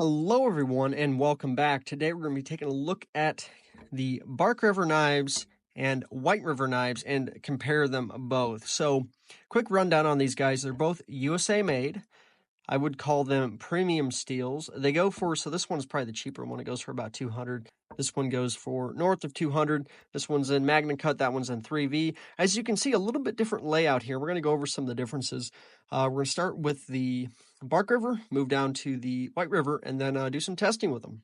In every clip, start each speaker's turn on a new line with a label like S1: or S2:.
S1: Hello everyone and welcome back. Today we're going to be taking a look at the Bark River knives and White River knives and compare them both. So quick rundown on these guys. They're both USA made. I would call them premium steels. They go for, so this one's probably the cheaper one. It goes for about $200. This one goes for north of $200. This one's in Magna Cut. That one's in 3V. As you can see, a little bit different layout here. We're going to go over some of the differences. We're going to start with the Bark River, move down to the White River, and then do some testing with them.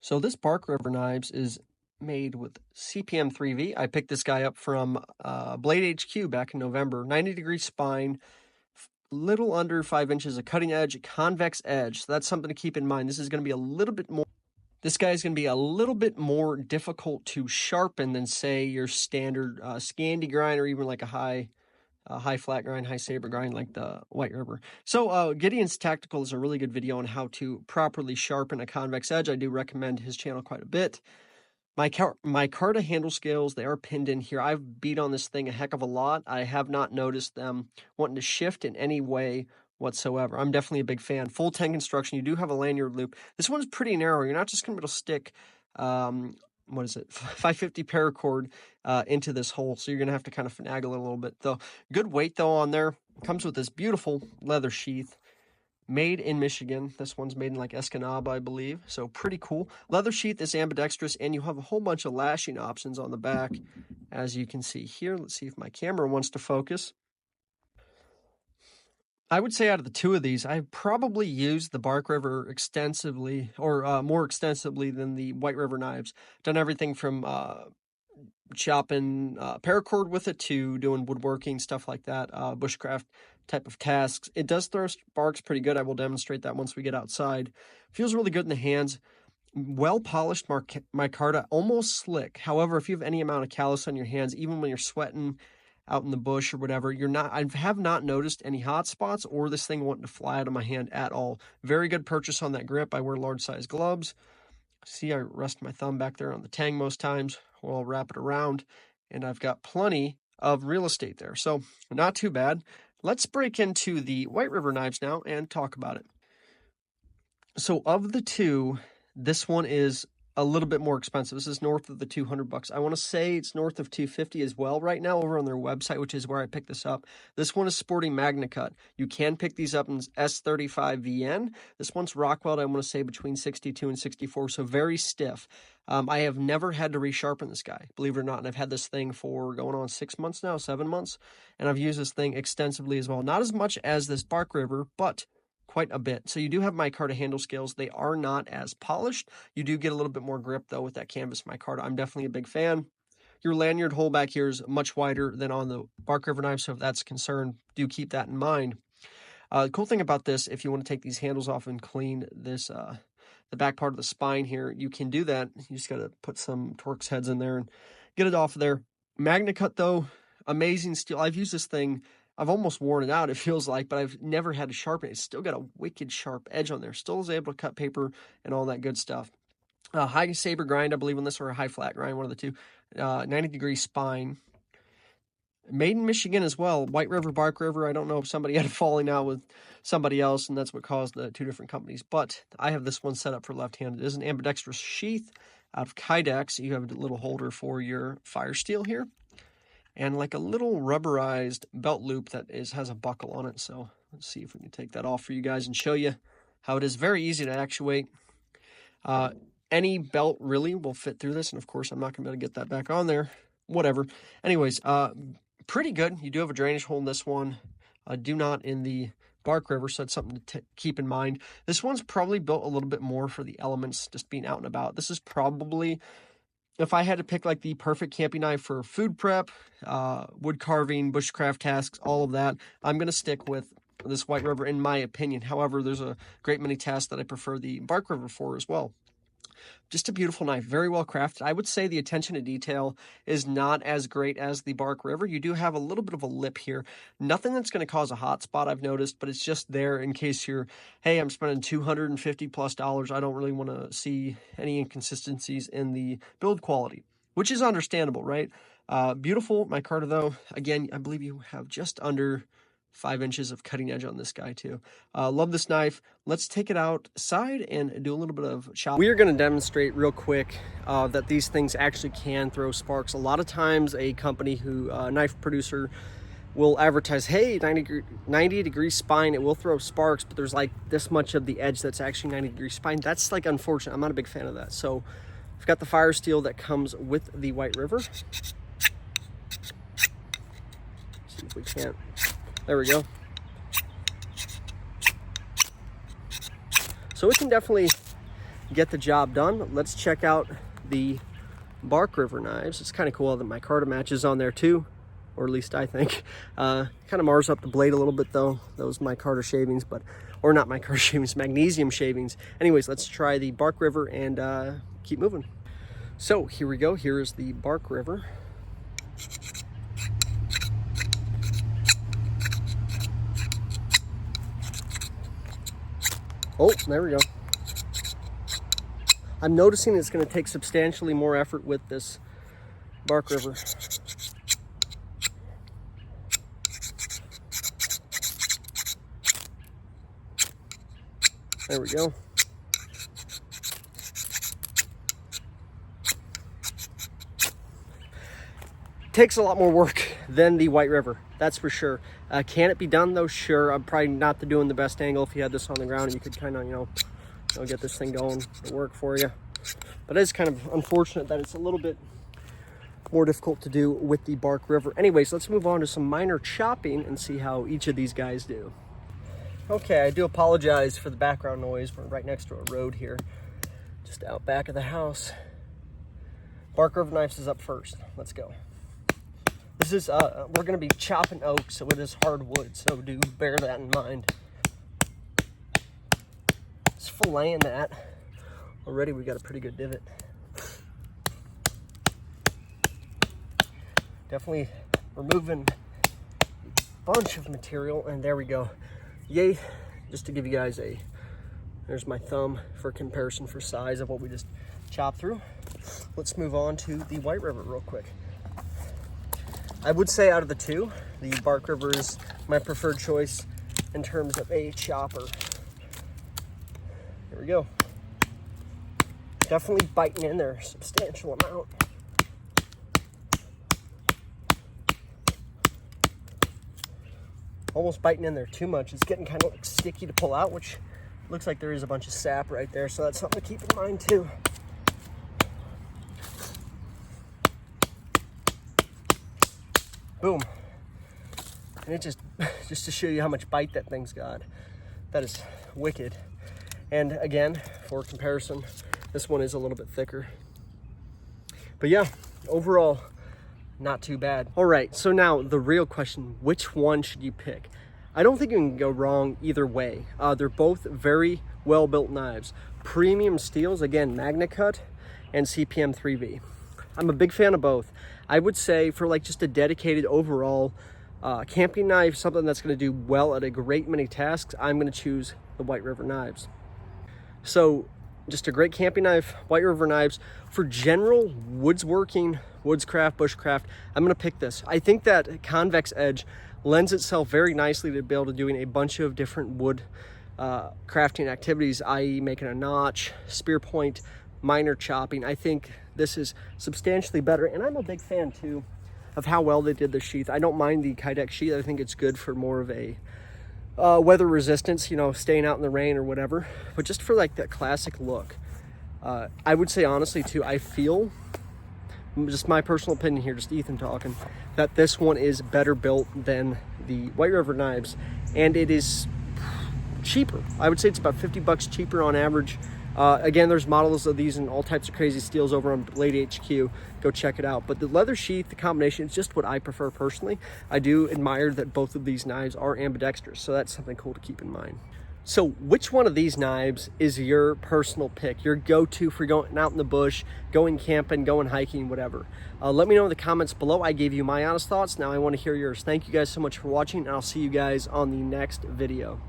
S1: So this Bark River knives is made with CPM 3V. I picked this guy up from Blade HQ back in November. 90-degree spine, little under 5 inches of cutting edge, convex edge. So that's something to keep in mind. This is going to be a little bit more. This guy is going to be a little bit more difficult to sharpen than, say, your standard Scandi grind or even like a high flat grind, high saber grind like the White River. So Gideon's Tactical is a really good video on how to properly sharpen a convex edge. I do recommend his channel quite a bit. My Carta handle scales, they are pinned in here. I've beat on this thing a heck of a lot. I have not noticed them wanting to shift in any way whatsoever. I'm definitely a big fan. Full 10 construction. You do have a lanyard loop. This one's pretty narrow. You're not just going to be able to stick, 550 paracord into this hole. So you're going to have to kind of finagle it a little bit. Though good weight though on there. Comes with this beautiful leather sheath. Made in Michigan. This one's made in like Escanaba, I believe. So pretty cool. Leather sheath is ambidextrous, and you have a whole bunch of lashing options on the back, as you can see here. Let's see if my camera wants to focus. I would say out of the two of these, I've probably used the Bark River extensively, or more extensively than the White River knives. Done everything from chopping paracord with it to doing woodworking, stuff like that, bushcraft type of tasks. It does throw sparks pretty good. I will demonstrate that once we get outside. Feels really good in the hands. Well polished micarta, almost slick. However, if you have any amount of callus on your hands, even when you're sweating out in the bush or whatever, I have not noticed any hot spots or this thing wanting to fly out of my hand at all. Very good purchase on that grip. I wear large size gloves. See, I rest my thumb back there on the tang most times. I'll wrap it around, and I've got plenty of real estate there. So not too bad. Let's break into the White River knives now and talk about it. So of the two, this one is a little bit more expensive. This is north of the $200. I want to say it's north of $250 as well right now over on their website, which is where I picked this up. This one is sporting Magna Cut. You can pick these up in S35VN. This one's Rockwell, I want to say between 62 and 64, so very stiff. I have never had to resharpen this guy, believe it or not, and I've had this thing for going on 6 months now, 7 months, and I've used this thing extensively as well. Not as much as this Bark River, but quite a bit. So you do have micarta handle scales. They are not as polished. You do get a little bit more grip though with that canvas micarta. I'm definitely a big fan. Your lanyard hole back here is much wider than on the Bark River knife, so if that's a concern, do keep that in mind. The cool thing about this, if you want to take these handles off and clean this, the back part of the spine here, you can do that. You just got to put some Torx heads in there and get it off of there. Magna Cut though, amazing steel. I've used this thing, I've almost worn it out, it feels like, but I've never had to sharpen it. It's still got a wicked sharp edge on there. Still is able to cut paper and all that good stuff. High saber grind, I believe on this, or a high flat grind, one of the two. 90-degree spine. Made in Michigan as well. White River, Bark River. I don't know if somebody had a falling out with somebody else, and that's what caused the two different companies. But I have this one set up for left-handed. It is an ambidextrous sheath out of Kydex. You have a little holder for your fire steel here, and like a little rubberized belt loop that has a buckle on it. So let's see if we can take that off for you guys and show you how it is very easy to actuate. Any belt really will fit through this, and of course I'm not going to be able to get that back on there. Whatever. Anyways, pretty good. You do have a drainage hole in this one. Do not in the Bark River, so that's something to keep in mind. This one's probably built a little bit more for the elements, just being out and about. This is probably, if I had to pick like the perfect camping knife for food prep, wood carving, bushcraft tasks, all of that, I'm going to stick with this White River in my opinion. However, there's a great many tasks that I prefer the Bark River for as well. Just a beautiful knife, very well crafted. I would say the attention to detail is not as great as the Bark River. You do have a little bit of a lip here. Nothing that's going to cause a hot spot, I've noticed, but it's just there in case you're, hey, I'm spending $250+. I don't really want to see any inconsistencies in the build quality, which is understandable, right? Beautiful micarta though. Again, I believe you have just under 5 inches of cutting edge on this guy too. Love this knife. Let's take it outside and do a little bit of chop. We are going to demonstrate real quick that these things actually can throw sparks. A lot of times a company who, knife producer, will advertise, hey, 90 degree spine, it will throw sparks, but there's like this much of the edge that's actually 90 degree spine. That's like unfortunate. I'm not a big fan of that. So I've got the fire steel that comes with the White River. See if we can't. There we go. So it can definitely get the job done. Let's check out the Bark River knives. It's kind of cool that micarta matches on there too, or at least I think. Kind of mars up the blade a little bit though, those micarta shavings, or not micarta shavings, magnesium shavings. Anyways, let's try the Bark River and keep moving. So here we go. Here is the Bark River. Oh, there we go. I'm noticing it's going to take substantially more effort with this Bark River. There we go. Takes a lot more work than the White River, that's for sure. Can it be done though? Sure. I'm probably not doing the best angle. If you had this on the ground and you could kind of, get this thing going to work for you. But it's kind of unfortunate that it's a little bit more difficult to do with the Bark River. Anyways, let's move on to some minor chopping and see how each of these guys do. Okay, I do apologize for the background noise. We're right next to a road here, just out back of the house. Bark River knives is up first. Let's go. This is, we're going to be chopping oak, so it is hardwood, so do bear that in mind. Just filleting that. Already we got a pretty good divot. Definitely removing a bunch of material, and there we go. Yay, just to give you guys there's my thumb for comparison for size of what we just chopped through. Let's move on to the White River real quick. I would say out of the two, the Bark River is my preferred choice in terms of a chopper. Here we go. Definitely biting in there a substantial amount. Almost biting in there too much. It's getting kind of like sticky to pull out, which looks like there is a bunch of sap right there, so that's something to keep in mind too. Boom. And it just to show you how much bite that thing's got. That is wicked. And again, for comparison, this one is a little bit thicker. But yeah, overall, not too bad. All right, so now the real question, which one should you pick? I don't think you can go wrong either way. They're both very well-built knives. Premium steels, again, MagnaCut and CPM 3V. I'm a big fan of both. I would say for like just a dedicated overall camping knife, something that's going to do well at a great many tasks, I'm going to choose the White River knives. So just a great camping knife, White River knives. For general woodsworking, woodscraft, bushcraft, I'm going to pick this. I think that convex edge lends itself very nicely to be able to doing a bunch of different wood crafting activities, i.e. making a notch, spear point, minor chopping. I think this is substantially better, and I'm a big fan too of how well they did the sheath. I don't mind the Kydex sheath. I think it's good for more of a weather resistance, staying out in the rain or whatever, but just for like that classic look. I would say honestly too, I feel, just my personal opinion here, just Ethan talking, that this one is better built than the White River knives, and it is cheaper. I would say it's about $50 cheaper on average. Again, there's models of these in all types of crazy steels over on Blade HQ. Go check it out. But the leather sheath, the combination, is just what I prefer personally. I do admire that both of these knives are ambidextrous, so that's something cool to keep in mind. So which one of these knives is your personal pick, your go-to for going out in the bush, going camping, going hiking, whatever? Let me know in the comments below. I gave you my honest thoughts. Now I want to hear yours. Thank you guys so much for watching, and I'll see you guys on the next video.